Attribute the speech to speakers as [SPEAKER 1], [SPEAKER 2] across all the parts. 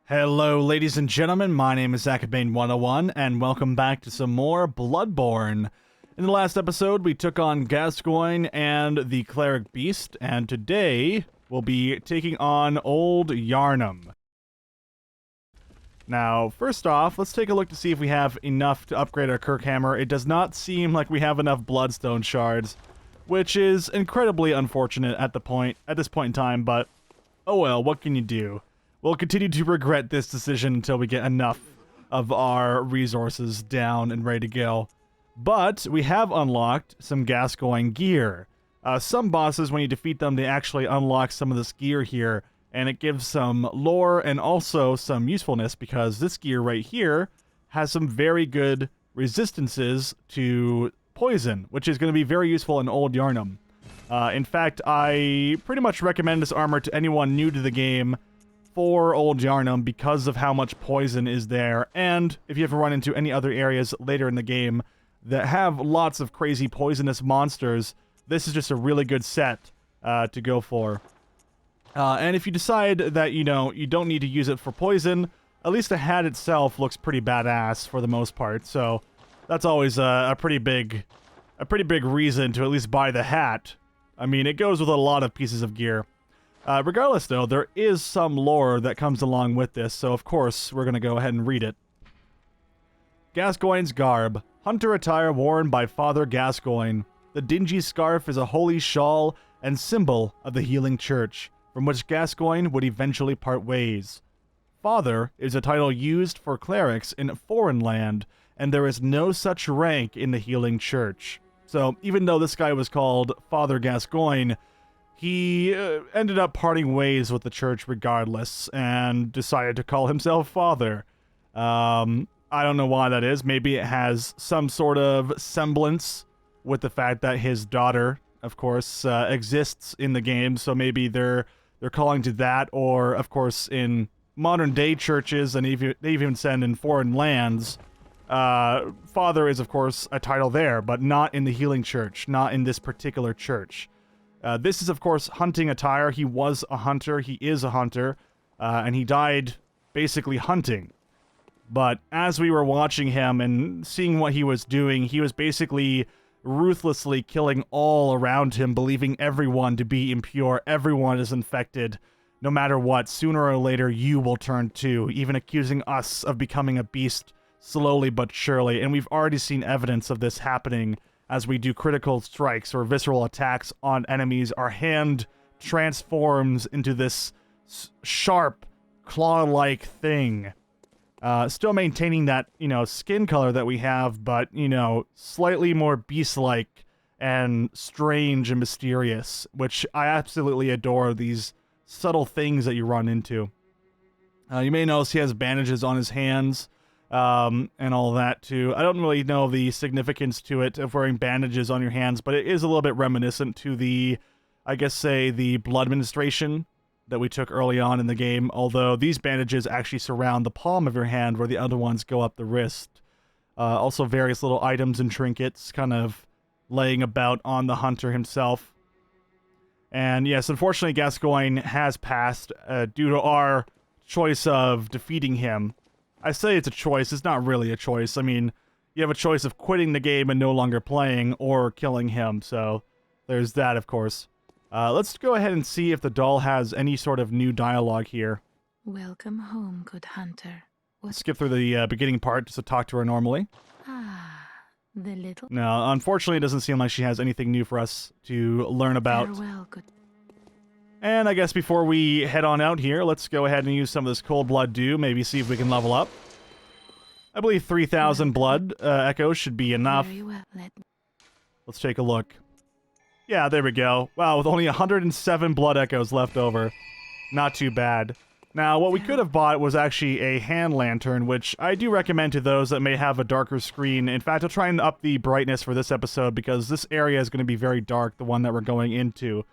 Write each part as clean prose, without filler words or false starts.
[SPEAKER 1] Hello, ladies and gentlemen, my name is Zakabane101, and welcome back to some more Bloodborne. In the last episode, we took on Gascoigne and the Cleric Beast, and today, we'll be taking on Old Yarhnam. Now, first off, let's take a look to see if we have enough to upgrade our Kirkhammer. It does not seem like we have enough Bloodstone shards, which is incredibly unfortunate at this point in time, but oh well, what can you do? We'll continue to regret this decision until we get enough of our resources down and ready to go. But we have unlocked some Gascoigne gear. Some bosses, when you defeat them, they actually unlock some of this gear here, and it gives some lore and also some usefulness because this gear right here has some very good resistances to poison, which is going to be very useful in Old Yarhnam. In fact, I pretty much recommend this armor to anyone new to the game for Old Yarhnam because of how much poison is there, and if you ever run into any other areas later in the game that have lots of crazy poisonous monsters, this is just a really good set to go for. And if you decide that, you don't need to use it for poison, at least the hat itself looks pretty badass for the most part, so that's always a pretty big reason to at least buy the hat. I mean, it goes with a lot of pieces of gear. Regardless, though, there is some lore that comes along with this, so of course we're going to go ahead and read it. Gascoigne's garb. Hunter attire worn by Father Gascoigne. The dingy scarf is a holy shawl and symbol of the healing church, from which Gascoigne would eventually part ways. Father is a title used for clerics in foreign land, and there is no such rank in the healing church. So, even though this guy was called Father Gascoigne, he ended up parting ways with the church regardless, and decided to call himself Father. I don't know why that is. Maybe it has some sort of semblance with the fact that his daughter, of course, exists in the game, so maybe they're calling to that, or, of course, in modern-day churches, and they even send in foreign lands, Father is, of course, a title there, but not in the healing church, not in this particular church. This is, of course, hunting attire. He was a hunter. He is a hunter. And he died basically hunting. But as we were watching him and seeing what he was doing, he was basically ruthlessly killing all around him, believing everyone to be impure. Everyone is infected. No matter what, sooner or later, you will turn too, even accusing us of becoming a beast slowly but surely. And we've already seen evidence of this happening as we do critical strikes or visceral attacks on enemies. Our hand transforms into this sharp, claw-like thing. Still maintaining that, skin color that we have, but, slightly more beast-like and strange and mysterious, which I absolutely adore, these subtle things that you run into. You may notice he has bandages on his hands, and all that too. I don't really know the significance to it of wearing bandages on your hands, but it is a little bit reminiscent to the, the blood administration that we took early on in the game, although these bandages actually surround the palm of your hand where the other ones go up the wrist. Also various little items and trinkets kind of laying about on the hunter himself. And yes, unfortunately Gascoigne has passed due to our choice of defeating him. I say it's a choice, it's not really a choice. I mean, you have a choice of quitting the game and no longer playing, or killing him, so there's that, of course. Let's go ahead and see if the doll has any sort of new dialogue here.
[SPEAKER 2] Welcome home, good hunter.
[SPEAKER 1] Let's skip through the beginning part just to talk to her normally.
[SPEAKER 2] Ah, the little...
[SPEAKER 1] No, unfortunately it doesn't seem like she has anything new for us to learn about.
[SPEAKER 2] Farewell, good...
[SPEAKER 1] And I guess before we head on out here, let's go ahead and use some of this cold blood dew, maybe see if we can level up. I believe 3,000 blood echoes should be enough.
[SPEAKER 2] Very well.
[SPEAKER 1] Let's take a look. Yeah, there we go. Wow, with only 107 blood echoes left over. Not too bad. Now, what we could have bought was actually a hand lantern, which I do recommend to those that may have a darker screen. In fact, I'll try and up the brightness for this episode because this area is going to be very dark, the one that we're going into.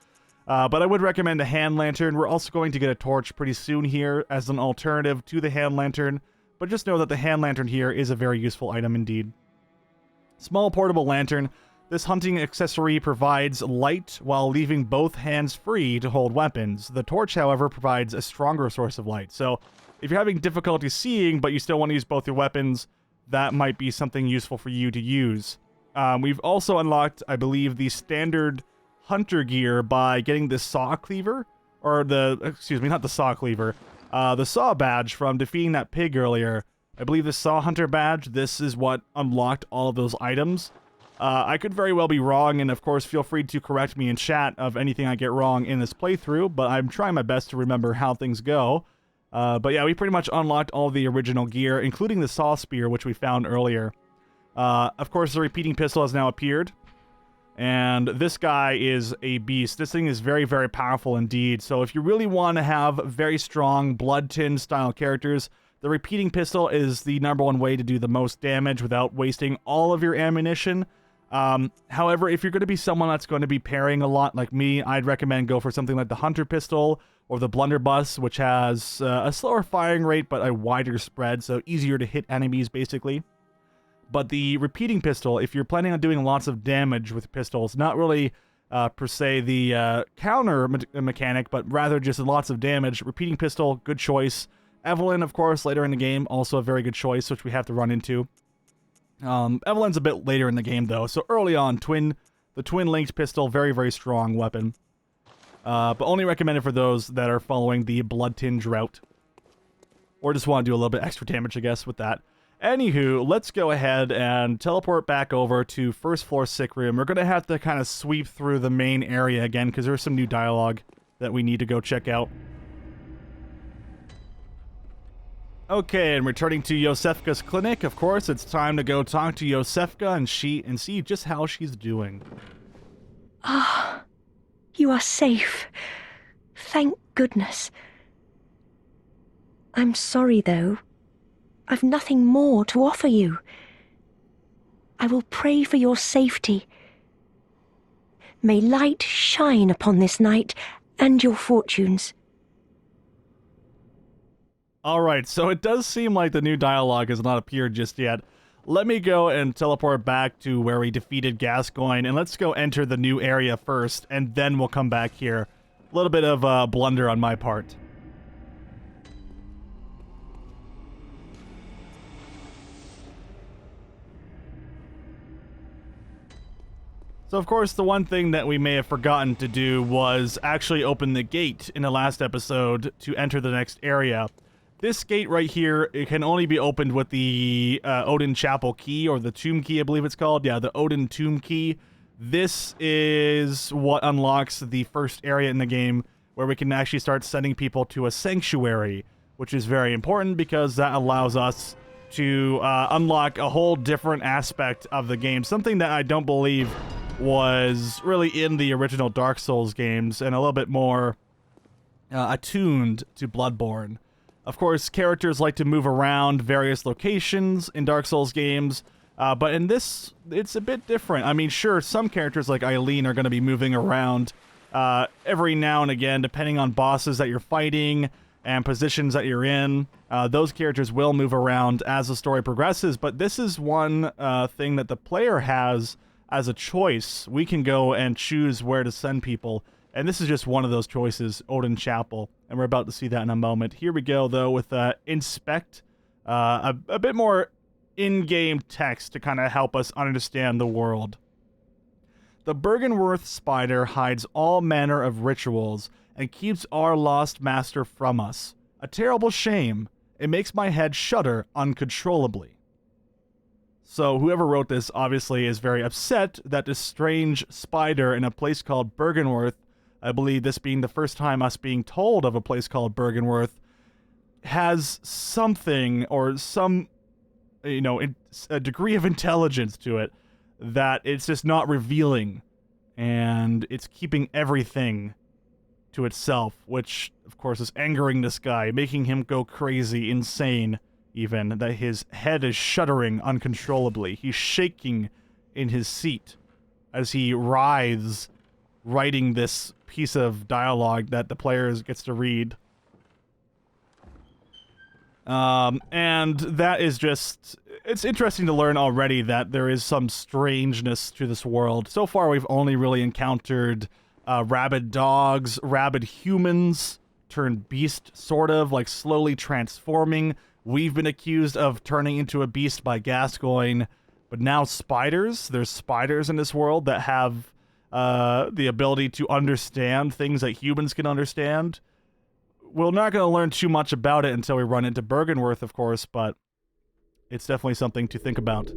[SPEAKER 1] But I would recommend a hand lantern. We're also going to get a torch pretty soon here as an alternative to the hand lantern. But just know that the hand lantern here is a very useful item indeed. Small portable lantern. This hunting accessory provides light while leaving both hands free to hold weapons. The torch, however, provides a stronger source of light. So if you're having difficulty seeing, but you still want to use both your weapons, that might be something useful for you to use. We've also unlocked, I believe, the standard hunter gear by getting the saw cleaver, or not the saw cleaver, the saw badge from defeating that pig earlier. I believe the saw hunter badge, this is what unlocked all of those items. I could very well be wrong, and of course feel free to correct me in chat of anything I get wrong in this playthrough, but I'm trying my best to remember how things go. But yeah, we pretty much unlocked all the original gear, including the saw spear, which we found earlier. Of course, the repeating pistol has now appeared, and this guy is a beast. This thing is very, very powerful indeed. So if you really want to have very strong Blood-Tin style characters, the repeating pistol is the #1 way to do the most damage without wasting all of your ammunition. However, if you're going to be someone that's going to be parrying a lot like me, I'd recommend go for something like the hunter pistol or the blunderbuss, which has a slower firing rate but a wider spread, so easier to hit enemies basically. But the repeating pistol, if you're planning on doing lots of damage with pistols, not really per se the counter mechanic, but rather just lots of damage, repeating pistol, good choice. Evelyn, of course, later in the game, also a very good choice, which we have to run into. Evelyn's a bit later in the game, though, so early on, the twin-linked pistol, very, very strong weapon. But only recommended for those that are following the Blood-Tin route. Or just want to do a little bit extra damage, I guess, with that. Anywho, let's go ahead and teleport back over to first floor sick room. We're going to have to kind of sweep through the main area again, because there's some new dialogue that we need to go check out. Okay, and returning to Iosefka's clinic, of course, it's time to go talk to Iosefka and see just how she's doing.
[SPEAKER 3] Ah, you are safe. Thank goodness. I'm sorry, though. I've nothing more to offer you. I will pray for your safety. May light shine upon this night and your fortunes.
[SPEAKER 1] Alright, so it does seem like the new dialogue has not appeared just yet. Let me go and teleport back to where we defeated Gascoigne, and let's go enter the new area first, and then we'll come back here. A little bit of a blunder on my part. So, of course, the one thing that we may have forgotten to do was actually open the gate in the last episode to enter the next area. This gate right here, it can only be opened with the Odin Chapel key, or the tomb key, I believe it's called. Yeah, the Odin tomb key. This is what unlocks the first area in the game where we can actually start sending people to a sanctuary, which is very important because that allows us to unlock a whole different aspect of the game. Something that I don't believe was really in the original Dark Souls games, and a little bit more attuned to Bloodborne. Of course, characters like to move around various locations in Dark Souls games, but in this, it's a bit different. I mean, sure, some characters like Eileen are going to be moving around every now and again, depending on bosses that you're fighting and positions that you're in. Those characters will move around as the story progresses, but this is one thing that the player has as a choice. We can go and choose where to send people. And this is just one of those choices, Odin Chapel, and we're about to see that in a moment. Here we go, though, with Inspect, a bit more in-game text to kind of help us understand the world. The Byrgenwerth spider hides all manner of rituals and keeps our lost master from us. A terrible shame. It makes my head shudder uncontrollably. So whoever wrote this obviously is very upset that this strange spider in a place called Byrgenwerth, I believe this being the first time us being told of a place called Byrgenwerth, has something or some, a degree of intelligence to it that it's just not revealing, and it's keeping everything to itself, which, of course, is angering this guy, making him go crazy, insane, even, that his head is shuddering uncontrollably. He's shaking in his seat as he writhes, writing this piece of dialogue that the player gets to read. And that is just... It's interesting to learn already that there is some strangeness to this world. So far, we've only really encountered rabid dogs, rabid humans, turned beast, sort of, like slowly transforming. We've been accused of turning into a beast by Gascoigne, but now spiders. There's spiders in this world that have the ability to understand things that humans can understand. We're not going to learn too much about it until we run into Bergenworth, of course, but it's definitely something to think about.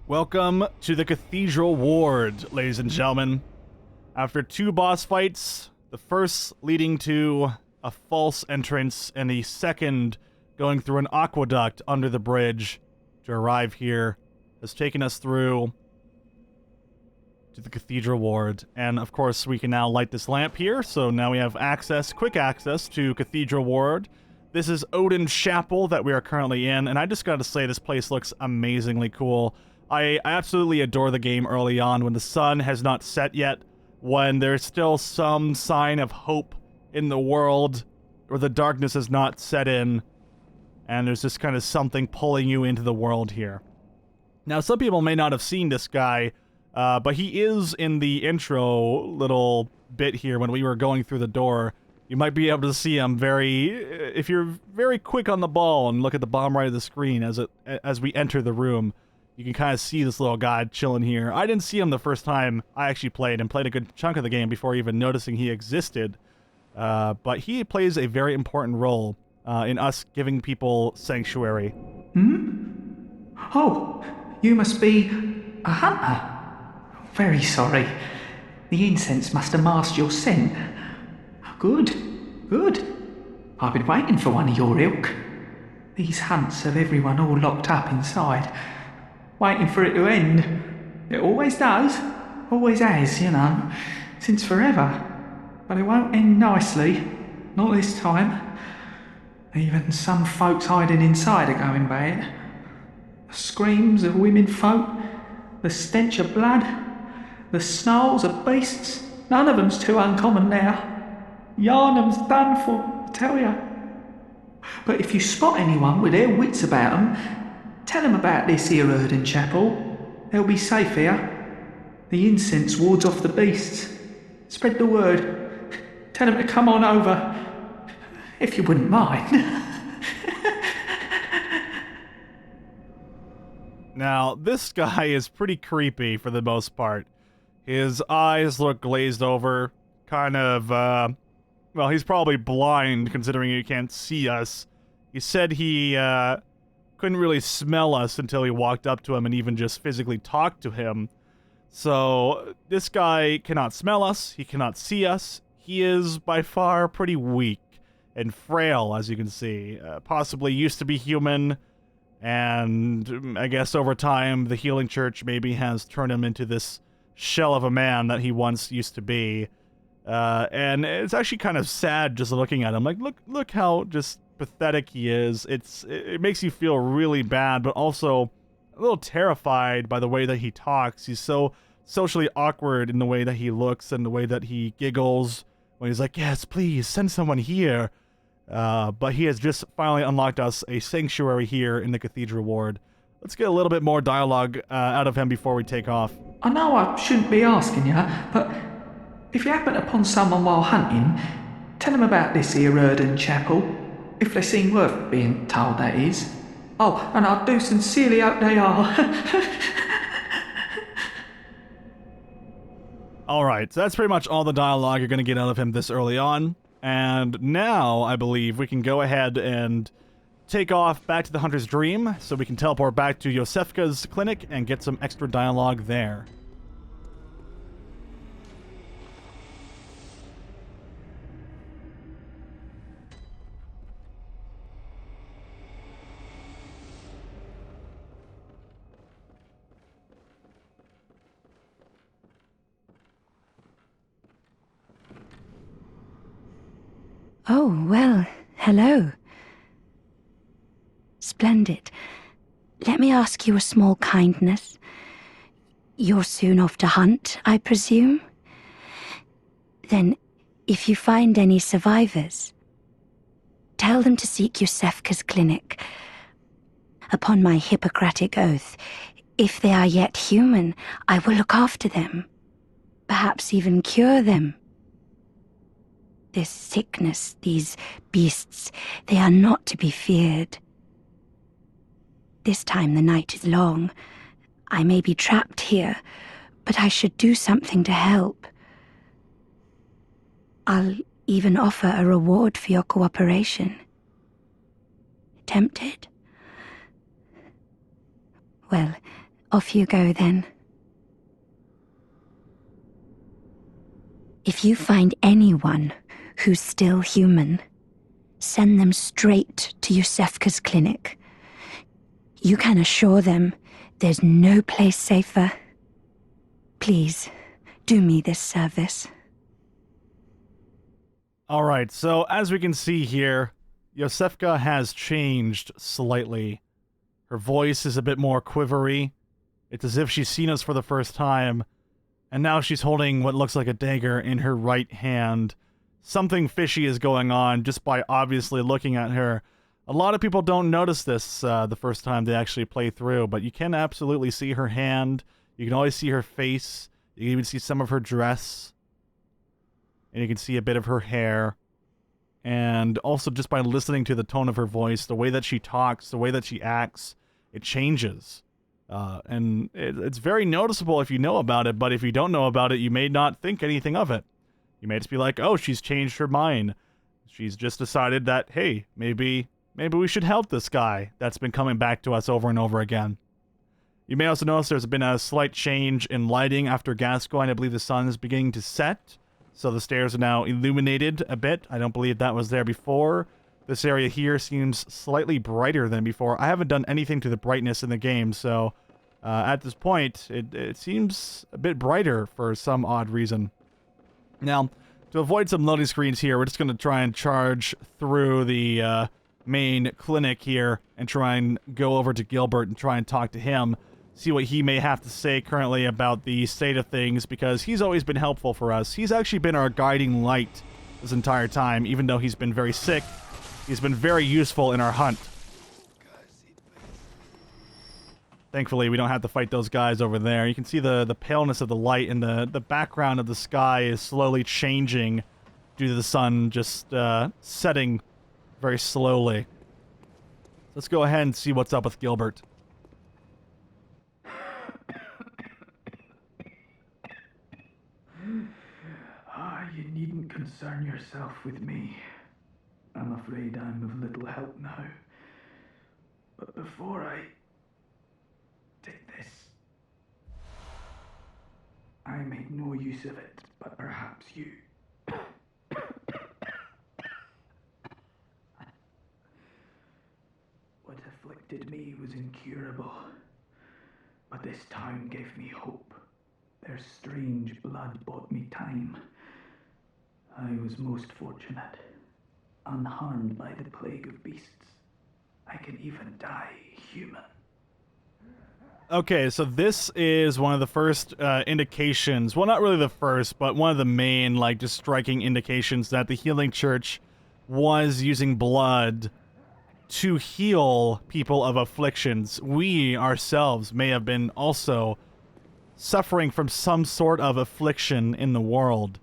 [SPEAKER 1] Welcome to the Cathedral Ward, ladies and gentlemen. After 2 boss fights, the first leading to a false entrance, and the second going through an aqueduct under the bridge to arrive here, has taken us through to the Cathedral Ward. And of course, we can now light this lamp here, so now we have access, quick access to Cathedral Ward. This is Odin's Chapel that we are currently in, and I just gotta say, this place looks amazingly cool. I absolutely adore the game early on when the sun has not set yet, when there's still some sign of hope in the world, where the darkness has not set in, and there's just kind of something pulling you into the world here. Now, some people may not have seen this guy, but he is in the intro little bit here when we were going through the door. You might be able to see him if you're very quick on the ball and look at the bottom right of the screen as we enter the room. You can kind of see this little guy chilling here. I didn't see him the first time I actually played, and played a good chunk of the game before even noticing he existed. But he plays a very important role in us giving people sanctuary.
[SPEAKER 4] Hmm? Oh, you must be a hunter. Very sorry. The incense must have masked your scent. Good, good. I've been waiting for one of your ilk. These hunts have everyone all locked up inside, waiting for it to end. It always does. Always has, you know, since forever. But it won't end nicely. Not this time. Even some folks hiding inside are going bad. The screams of women folk, the stench of blood, the snarls of beasts, none of them's too uncommon now. Yarnam's done for, I tell ya. But if you spot anyone with their wits about them, tell them about this here Erden Chapel. They'll be safe here. The incense wards off the beasts. Spread the word. Tell them to come on over, if you wouldn't mind.
[SPEAKER 1] Now, this guy is pretty creepy for the most part. His eyes look glazed over, kind of, well, he's probably blind considering he can't see us. He said he, couldn't really smell us until he walked up to him and even just physically talked to him. So, this guy cannot smell us, he cannot see us. He is, by far, pretty weak and frail, as you can see. Possibly used to be human, and I guess over time, the Healing Church maybe has turned him into this shell of a man that he once used to be. And it's actually kind of sad just looking at him. Like, look how just pathetic he is. It makes you feel really bad, but also a little terrified by the way that he talks. He's so socially awkward in the way that he looks and the way that he giggles when he's like, yes, please, send someone here. But he has just finally unlocked us a sanctuary here in the Cathedral Ward. Let's get a little bit more dialogue out of him before we take off.
[SPEAKER 4] I know I shouldn't be asking you, but if you happen upon someone while hunting, tell them about this here Erden Chapel, if they seem worth being told, that is. Oh, and I do sincerely hope they are.
[SPEAKER 1] Alright, so that's pretty much all the dialogue you're going to get out of him this early on. And now, I believe, we can go ahead and take off back to the Hunter's Dream, so we can teleport back to Iosefka's clinic and get some extra dialogue there.
[SPEAKER 5] Oh, well, hello. Splendid. Let me ask you a small kindness. You're soon off to hunt, I presume? Then, if you find any survivors, tell them to seek Iosefka's clinic. Upon my Hippocratic oath, if they are yet human, I will look after them. Perhaps even cure them. This sickness, these beasts, they are not to be feared. This time the night is long. I may be trapped here, but I should do something to help. I'll even offer a reward for your cooperation. Tempted? Well, off you go then. If you find anyone who's still human, send them straight to Iosefka's clinic. You can assure them there's no place safer. Please, do me this service.
[SPEAKER 1] Alright, so as we can see here, Iosefka has changed slightly. Her voice is a bit more quivery. It's as if she's seen us for the first time, and now she's holding what looks like a dagger in her right hand. Something fishy is going on just by obviously looking at her. A lot of people don't notice this the first time they actually play through, but you can absolutely see her hand. You can always see her face. You can even see some of her dress. And you can see a bit of her hair. And also just by listening to the tone of her voice, the way that she talks, the way that she acts, it changes. And it's very noticeable if you know about it, but if you don't know about it, you may not think anything of it. You may just be like, oh, she's changed her mind. She's just decided that, hey, maybe we should help this guy that's been coming back to us over and over again. You may also notice there's been a slight change in lighting after Gascoigne. I believe the sun is beginning to set, so the stairs are now illuminated a bit. I don't believe that was there before. This area here seems slightly brighter than before. I haven't done anything to the brightness in the game, so at this point, it seems a bit brighter for some odd reason. Now, to avoid some loading screens here, we're just going to try and charge through the main clinic here and try and go over to Gilbert and try and talk to him, see what he may have to say currently about the state of things, because he's always been helpful for us. He's actually been our guiding light this entire time, even though he's been very sick. He's been very useful in our hunt. Thankfully, we don't have to fight those guys over there. You can see the paleness of the light, and the background of the sky is slowly changing due to the sun just setting very slowly. Let's go ahead and see what's up with Gilbert.
[SPEAKER 4] You needn't concern yourself with me. I'm afraid I'm of little help now. But before I did this, I made no use of it, but perhaps you. What afflicted me was incurable, but this town gave me hope. Their strange blood bought me time. I was most fortunate, unharmed by the plague of beasts. I can even die human.
[SPEAKER 1] Okay, so this is one of the first indications, well, not really the first, but one of the main, like, just striking indications that the Healing Church was using blood to heal people of afflictions. We ourselves may have been also suffering from some sort of affliction in the world.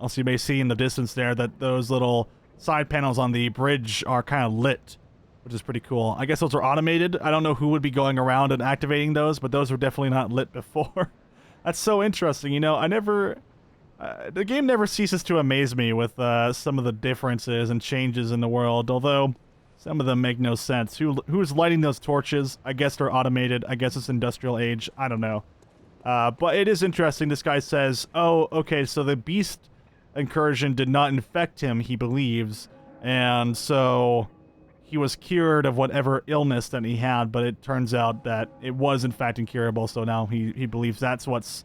[SPEAKER 1] Also, you may see in the distance there that those little side panels on the bridge are kind of lit, which is pretty cool. I guess those are automated. I don't know who would be going around and activating those, but those were definitely not lit before. That's so interesting. You know, the game never ceases to amaze me with some of the differences and changes in the world, although some of them make no sense. Who's lighting those torches? I guess they're automated. I guess it's industrial age. I don't know. But it is interesting. This guy says, oh, okay, so the beast incursion did not infect him, he believes, and so he was cured of whatever illness that he had, but it turns out that it was in fact incurable, so now he believes that's what's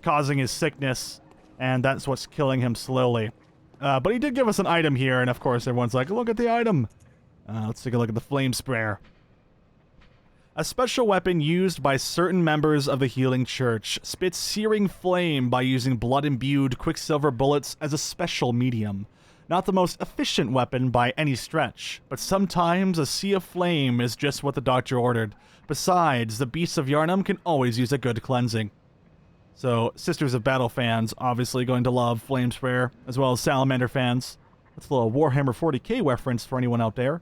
[SPEAKER 1] causing his sickness, and that's what's killing him slowly. But he did give us an item here, and of course everyone's like, look at the item. Let's take a look at the flame sprayer. A special weapon used by certain members of the Healing Church spits searing flame by using blood-imbued quicksilver bullets as a special medium. Not the most efficient weapon by any stretch, but sometimes a sea of flame is just what the doctor ordered. Besides, the beasts of Yarhnam can always use a good cleansing. So, Sisters of Battle fans obviously going to love Flame Sprayer, as well as Salamander fans. That's a little Warhammer 40k reference for anyone out there.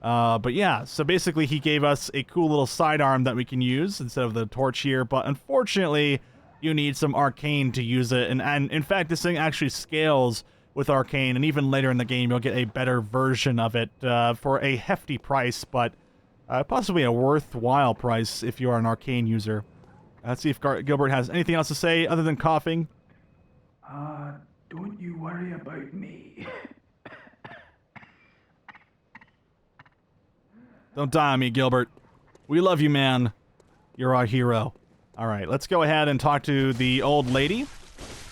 [SPEAKER 1] But yeah, so basically he gave us a cool little sidearm that we can use instead of the torch here, but unfortunately you need some arcane to use it, and in fact this thing actually scales with arcane, and even later in the game you'll get a better version of it for a hefty price, but possibly a worthwhile price if you are an arcane user. Let's see if Gilbert has anything else to say other than coughing.
[SPEAKER 4] Don't you worry about me.
[SPEAKER 1] Don't die on me, Gilbert. We love you, man. You're our hero. All right, let's go ahead and talk to the old lady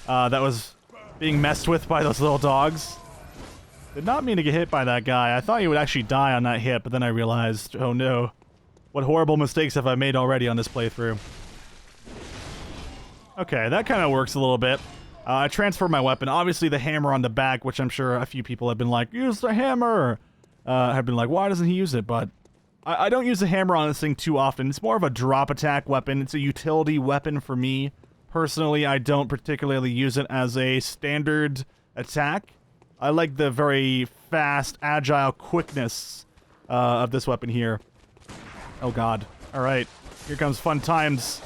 [SPEAKER 1] that was being messed with by those little dogs. Did not mean to get hit by that guy. I thought he would actually die on that hit, but then I realized, oh no, what horrible mistakes have I made already on this playthrough. Okay, that kind of works a little bit. I transferred my weapon. Obviously, the hammer on the back, which I'm sure a few people have been like, use the hammer! Have been like, why doesn't he use it? But I don't use the hammer on this thing too often. It's more of a drop attack weapon. It's a utility weapon for me. Personally, I don't particularly use it as a standard attack. I like the very fast, agile quickness of this weapon here. Oh god. Alright. Here comes fun times.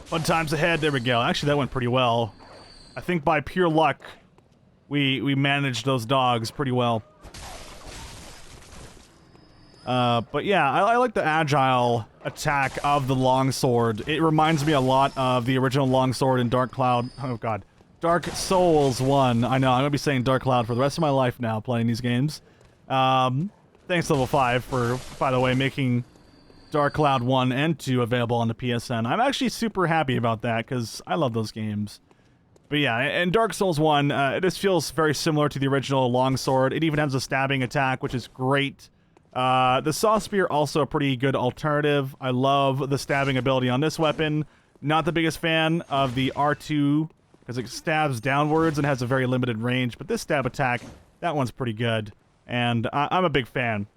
[SPEAKER 1] Fun times ahead. There we go. Actually, that went pretty well. I think by pure luck, we managed those dogs pretty well. But yeah, I like the agile attack of the longsword. It reminds me a lot of the original longsword in Dark Cloud. Oh god. Dark Souls 1. I know, I'm gonna be saying Dark Cloud for the rest of my life now playing these games. Thanks Level 5 for, by the way, making Dark Cloud 1 and 2 available on the PSN. I'm actually super happy about that, because I love those games. But yeah, in Dark Souls 1, this feels very similar to the original longsword. It even has a stabbing attack, which is great. The Saw Spear also a pretty good alternative. I love the stabbing ability on this weapon. Not the biggest fan of the R2, because it stabs downwards and has a very limited range, but this stab attack, that one's pretty good. And I'm a big fan.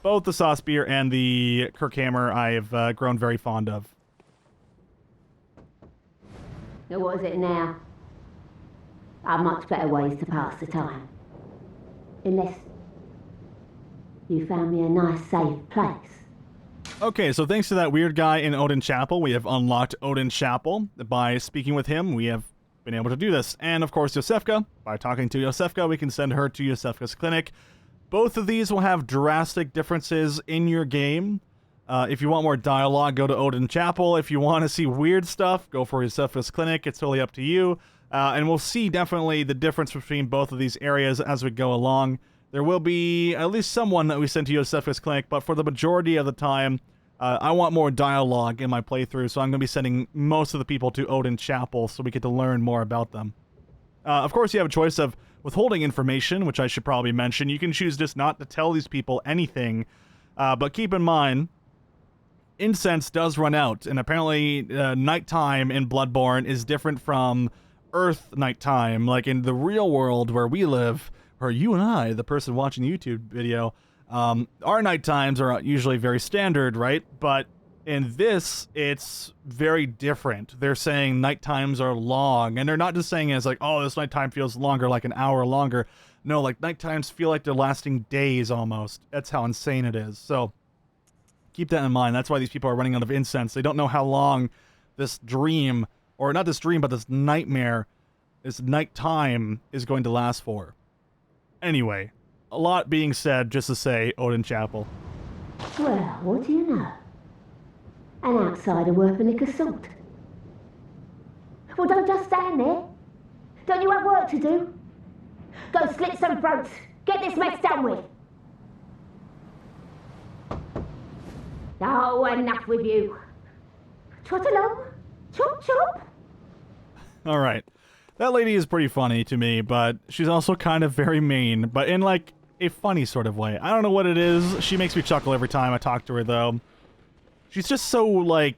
[SPEAKER 1] Both the Saw Spear and the Kirkhammer I have grown very fond of.
[SPEAKER 6] Now what is it now? I have much better ways to pass the time. Unless you found me a nice safe place.
[SPEAKER 1] Okay, so thanks to that weird guy in Odin Chapel, we have unlocked Odin Chapel. By speaking with him, we have been able to do this. And of course, Iosefka. By talking to Iosefka, we can send her to Iosefka's clinic. Both of these will have drastic differences in your game. If you want more dialogue, go to Odin Chapel. If you want to see weird stuff, go for Iosefka's clinic. It's totally up to you. And we'll see definitely the difference between both of these areas as we go along. There will be at least someone that we send to Iosefka's clinic, but for the majority of the time, I want more dialogue in my playthrough, so I'm going to be sending most of the people to Odin Chapel so we get to learn more about them. Of course, you have a choice of withholding information, which I should probably mention. You can choose just not to tell these people anything, but keep in mind, incense does run out, and apparently nighttime in Bloodborne is different from Earth nighttime, like in the real world where we live, or you and I, the person watching the YouTube video. Our night times are usually very standard, right? But in this, it's very different. They're saying night times are long, and they're not just saying it's like, oh, this nighttime feels longer, like an hour longer. No, like night times feel like they're lasting days almost. That's how insane it is. So keep that in mind. That's why these people are running out of incense. They don't know how long this dream, or not this dream, but this nightmare, this nighttime is going to last for. Anyway, a lot being said just to say Odin Chapel.
[SPEAKER 6] Well, what do you know? An outsider worth a lick of salt. Well, don't just stand there. Don't you have work to do? Go slit some throats. Get this mess done with. Oh, enough with you. Trot along. Chop, chop.
[SPEAKER 1] All right. That lady is pretty funny to me, but she's also kind of very mean, but in like a funny sort of way. I don't know what it is. She makes me chuckle every time I talk to her, though. She's just so like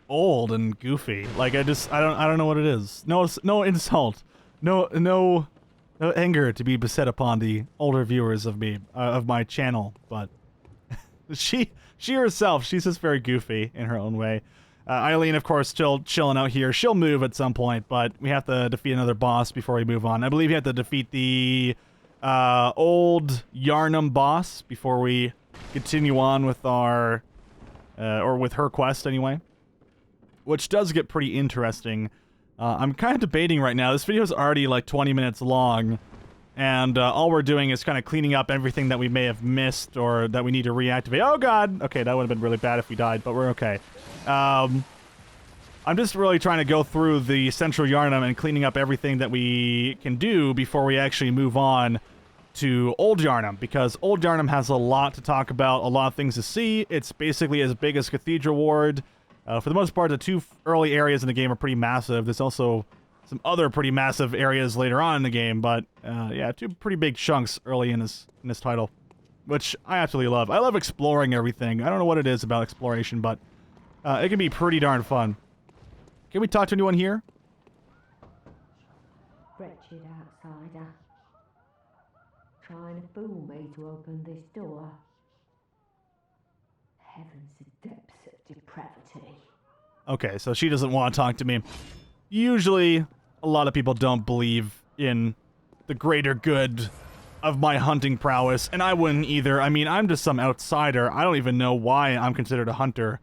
[SPEAKER 1] old and goofy. Like I don't know what it is. No insult. No anger to be beset upon the older viewers of me of my channel, but she herself, she's just very goofy in her own way. Eileen, of course, still chilling out here. She'll move at some point, but we have to defeat another boss before we move on. I believe you have to defeat the Old Yarhnam boss before we continue on with our, or with her quest anyway, which does get pretty interesting. I'm kind of debating right now. This video is already like 20 minutes long, and all we're doing is kind of cleaning up everything that we may have missed or that we need to reactivate. Oh god! Okay, that would have been really bad if we died, but we're okay. I'm just really trying to go through the Central Yarhnam and cleaning up everything that we can do before we actually move on to Old Yarhnam, because Old Yarhnam has a lot to talk about, a lot of things to see. It's basically as big as Cathedral Ward. For the most part, the two early areas in the game are pretty massive. There's also some other pretty massive areas later on in the game, but yeah, two pretty big chunks early in this title, which I absolutely love. I love exploring everything. I don't know what it is about exploration, but it can be pretty darn fun. Can we talk to anyone here?
[SPEAKER 6] Wretched outsider. Trying to fool me to open this door. Heavens, the depths of depravity.
[SPEAKER 1] Okay, so she doesn't want to talk to me. Usually, a lot of people don't believe in the greater good of my hunting prowess, and I wouldn't either. I mean, I'm just some outsider. I don't even know why I'm considered a hunter,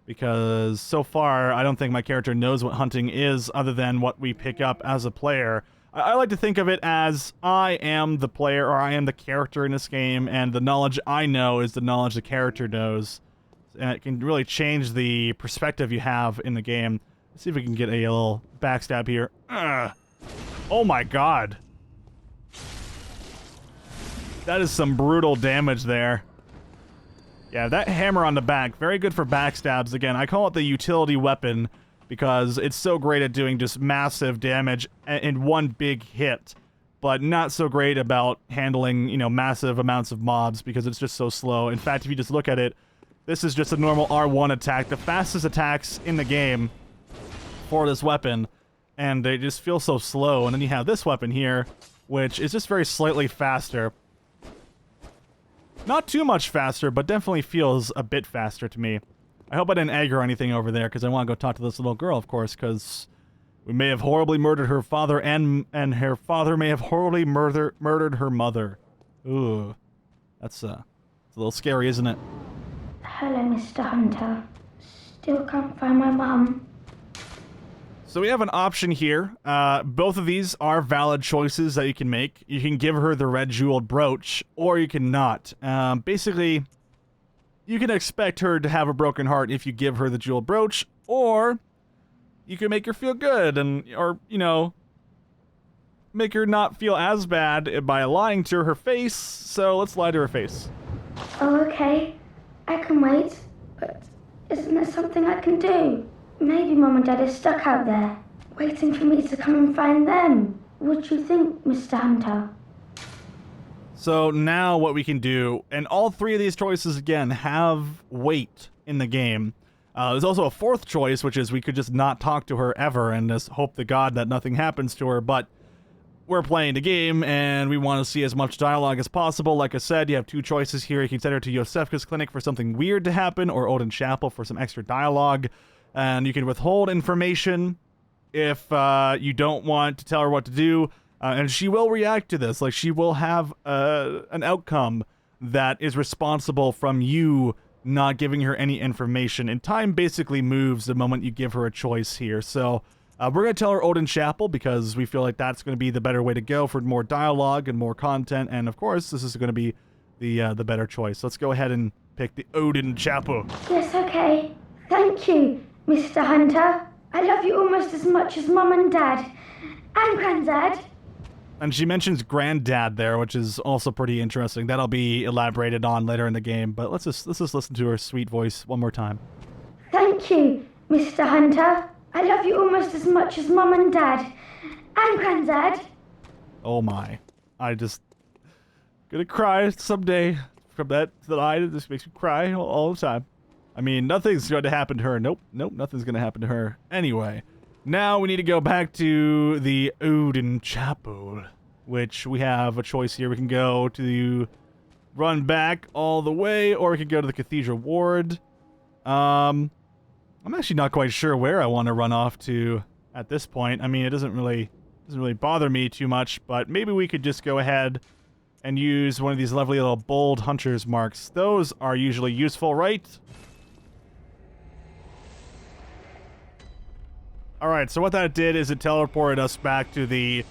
[SPEAKER 1] because so far, I don't think my character knows what hunting is other than what we pick up as a player. I like to think of it as I am the player, or I am the character in this game, and the knowledge I know is the knowledge the character knows. And it can really change the perspective you have in the game. Let's see if we can get a little backstab here. Oh my god. That is some brutal damage there. Yeah, that hammer on the back, very good for backstabs. Again, I call it the utility weapon because it's so great at doing just massive damage in one big hit, but not so great about handling, you know, massive amounts of mobs because it's just so slow. In fact, if you just look at it, this is just a normal R1 attack, the fastest attacks in the game for this weapon, and they just feel so slow. And then you have this weapon here, which is just very slightly faster. Not too much faster, but definitely feels a bit faster to me. I hope I didn't aggro anything over there, because I want to go talk to this little girl, of course, because we may have horribly murdered her father, and her father may have horribly murdered her mother. Ooh. That's it's a little scary, isn't it?
[SPEAKER 5] Hello, Mr. Hunter. Still can't find my mum.
[SPEAKER 1] So we have an option here. Both of these are valid choices that you can make. You can give her the red jeweled brooch, or you can not. Basically, you can expect her to have a broken heart if you give her the jeweled brooch, or you can make her feel good, or, you know, make her not feel as bad by lying to her face. So let's lie to her face.
[SPEAKER 5] Oh, okay. I can wait, but isn't there something I can do? Maybe Mum and Dad are stuck out there, waiting for me to come and find them. What do you think, Mr. Hunter?
[SPEAKER 1] So now what we can do, and all three of these choices, again, have weight in the game. There's also a fourth choice, which is we could just not talk to her ever and just hope to God that nothing happens to her, but we're playing the game, and we want to see as much dialogue as possible. Like I said, you have two choices here. You can send her to Iosefka's clinic for something weird to happen, or Odin Chapel for some extra dialogue. And you can withhold information if you don't want to tell her what to do. And she will react to this. Like, she will have an outcome that is responsible from you not giving her any information. And time basically moves the moment you give her a choice here. So we're going to tell her Odin Chapel because we feel like that's going to be the better way to go for more dialogue and more content. And, of course, this is going to be the better choice. Let's go ahead and pick the Odin Chapel.
[SPEAKER 5] Yes, okay. Thank you, Mr. Hunter. I love you almost as much as Mum and Dad. And Granddad.
[SPEAKER 1] And she mentions Granddad there, which is also pretty interesting. That'll be elaborated on later in the game, but let's just listen to her sweet voice one more time.
[SPEAKER 5] Thank you, Mr. Hunter. I love you almost as much as Mum and Dad.
[SPEAKER 6] And Grandad.
[SPEAKER 1] Oh my. I just... gonna cry someday from that line. It just makes me cry all the time. I mean, nothing's going to happen to her. Nope, nothing's going to happen to her. Anyway, now we need to go back to the Odin Chapel, which we have a choice here. We can go to run back all the way, or we can go to the Cathedral Ward. I'm actually not quite sure where I want to run off to at this point. I mean, it doesn't really bother me too much, but maybe we could just go ahead and use one of these lovely little bold hunter's marks. Those are usually useful, right? Alright, so what that did is it teleported us back to the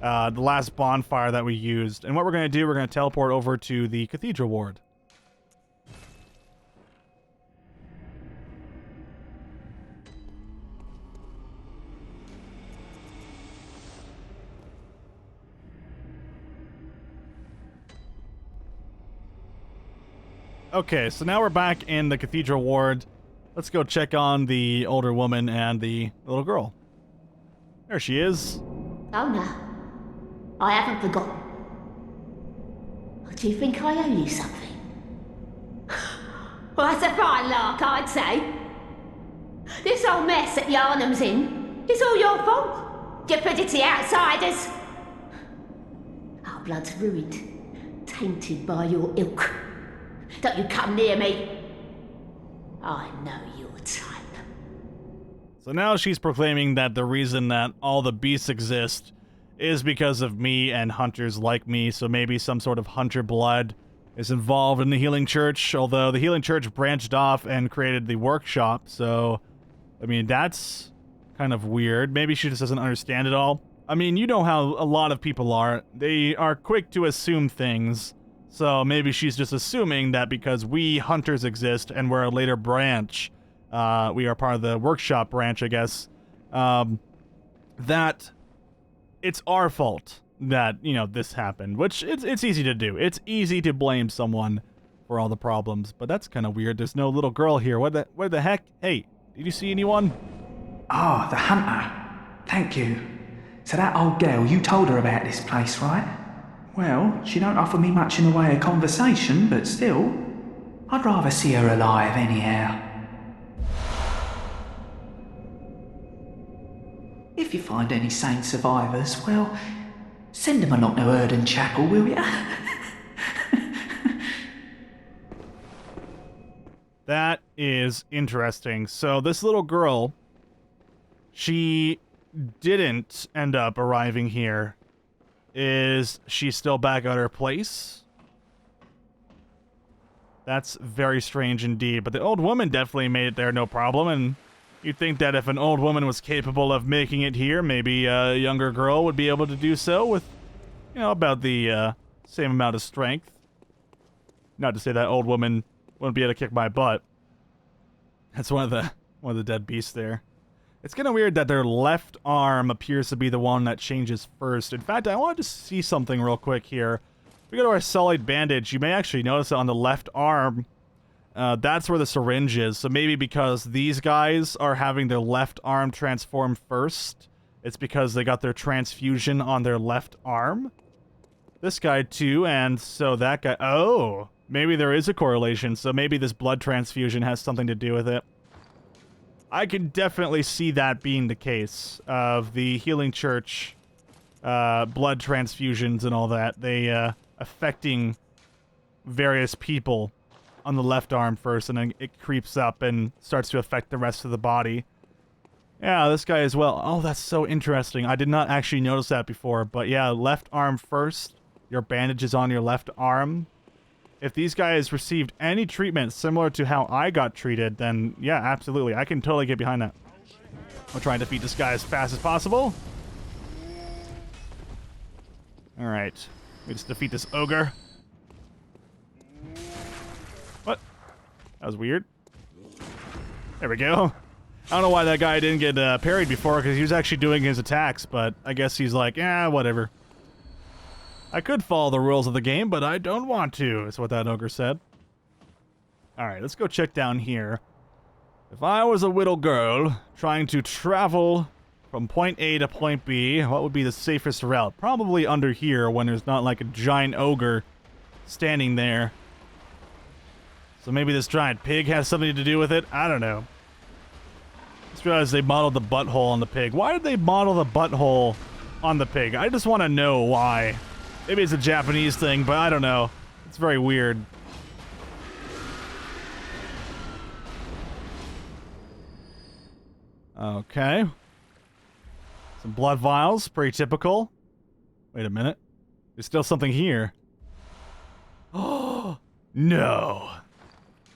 [SPEAKER 1] last bonfire that we used. And what we're going to do, we're going to teleport over to the Cathedral Ward. Okay, so now we're back in the Cathedral Ward. Let's go check on the older woman and the little girl. There she is.
[SPEAKER 6] Oh no, I haven't forgotten. Do you think I owe you something? Well, that's a fine lark, I'd say. This whole mess that Yarhnam's in is all your fault. Stupidity outsiders. Our blood's ruined, tainted by your ilk. Don't you come near me. I know your type.
[SPEAKER 1] So now she's proclaiming that the reason that all the beasts exist is because of me and hunters like me, so maybe some sort of hunter blood is involved in the Healing Church, although the Healing Church branched off and created the workshop, so, I mean, that's kind of weird. Maybe she just doesn't understand it all. I mean, you know how a lot of people are. They are quick to assume things, so maybe she's just assuming that because we hunters exist and we're a later branch, we are part of the workshop branch, I guess, that it's our fault that, you know, this happened, which it's easy to do. It's easy to blame someone for all the problems, but that's kind of weird. There's no little girl here. What the heck? Hey, did you see anyone?
[SPEAKER 4] Ah, the hunter. Thank you. So that old girl, you told her about this place, right? Well, she don't offer me much in the way of conversation, but still, I'd rather see her alive anyhow. If you find any sane survivors, well, send them along to Odin Chapel, will ya?
[SPEAKER 1] That is interesting. So this little girl, she didn't end up arriving here. Is she still back at her place? That's very strange indeed. But the old woman definitely made it there no problem, and you'd think that if an old woman was capable of making it here, maybe a younger girl would be able to do so with, you know, about the same amount of strength. Not to say that old woman wouldn't be able to kick my butt. That's one of the dead beasts there. It's kind of weird that their left arm appears to be the one that changes first. In fact, I wanted to see something real quick here. If we go to our solid bandage, you may actually notice that on the left arm, that's where the syringe is. So maybe because these guys are having their left arm transform first, it's because they got their transfusion on their left arm. This guy too, and so that guy... Oh, maybe there is a correlation. So maybe this blood transfusion has something to do with it. I can definitely see that being the case of the Healing Church blood transfusions and all that. They affecting various people on the left arm first, and then it creeps up and starts to affect the rest of the body. Yeah, this guy as well. Oh, that's so interesting. I did not actually notice that before, but yeah, left arm first. Your bandage is on your left arm. If these guys received any treatment similar to how I got treated, then yeah, absolutely. I can totally get behind that. We'll try and defeat this guy as fast as possible. Alright. We just defeat this ogre. What? That was weird. There we go. I don't know why that guy didn't get parried before, because he was actually doing his attacks, but I guess he's like, yeah, whatever. I could follow the rules of the game, but I don't want to, is what that ogre said. Alright, let's go check down here. If I was a little girl trying to travel from point A to point B, what would be the safest route? Probably under here when there's not like a giant ogre standing there. So maybe this giant pig has something to do with it? I don't know. Just realized they modeled the butthole on the pig. Why did they model the butthole on the pig? I just want to know why. Maybe it's a Japanese thing, but I don't know. It's very weird. Okay. Some blood vials, pretty typical. Wait a minute. There's still something here. Oh, no.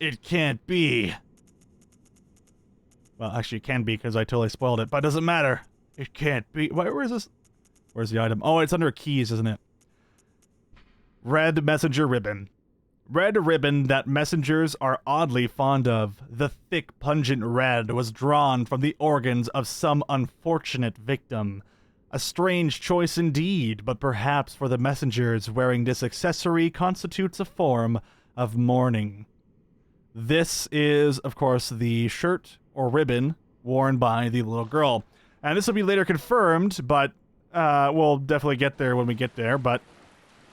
[SPEAKER 1] It can't be. Well, actually, it can be because I totally spoiled it, but it doesn't matter. It can't be. Where is this? Where's the item? Oh, it's under keys, isn't it? Red messenger ribbon. Red ribbon that messengers are oddly fond of. The thick, pungent red was drawn from the organs of some unfortunate victim. A strange choice indeed, but perhaps for the messengers wearing this accessory constitutes a form of mourning. This is, of course, the shirt or ribbon worn by the little girl. And this will be later confirmed, but we'll definitely get there when we get there, but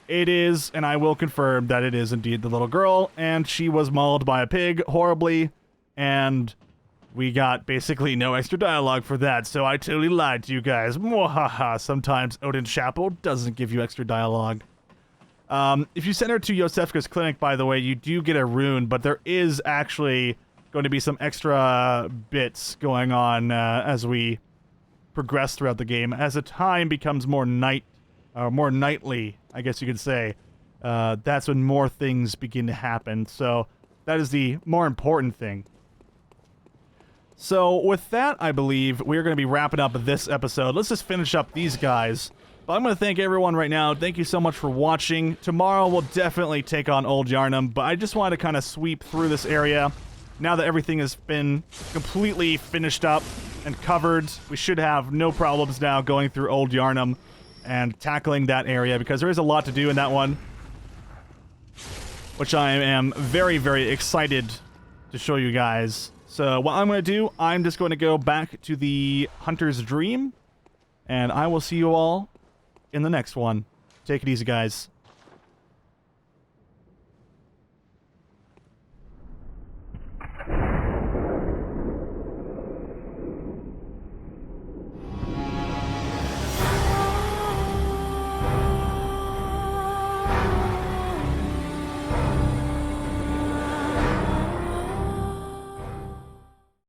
[SPEAKER 1] it is, and I will confirm that it is indeed the little girl, and she was mauled by a pig horribly, and we got basically no extra dialogue for that, so I totally lied to you guys. Mwahaha. Sometimes Odin Chapel doesn't give you extra dialogue. If you send her to Iosefka's clinic, by the way, you do get a rune, but there is actually going to be some extra bits going on as we progress throughout the game. As the time becomes more nightly, I guess you could say, that's when more things begin to happen. So that is the more important thing. So with that, I believe we're going to be wrapping up this episode. Let's just finish up these guys. But I'm going to thank everyone right now. Thank you so much for watching. Tomorrow we'll definitely take on Old Yarhnam, but I just wanted to kind of sweep through this area. Now that everything has been completely finished up and covered, we should have no problems now going through Old Yarhnam and tackling that area, because there is a lot to do in that one, which I am very, very excited to show you guys. So what I'm going to do, I'm just going to go back to the Hunter's Dream, and I will see you all in the next one. Take it easy, guys.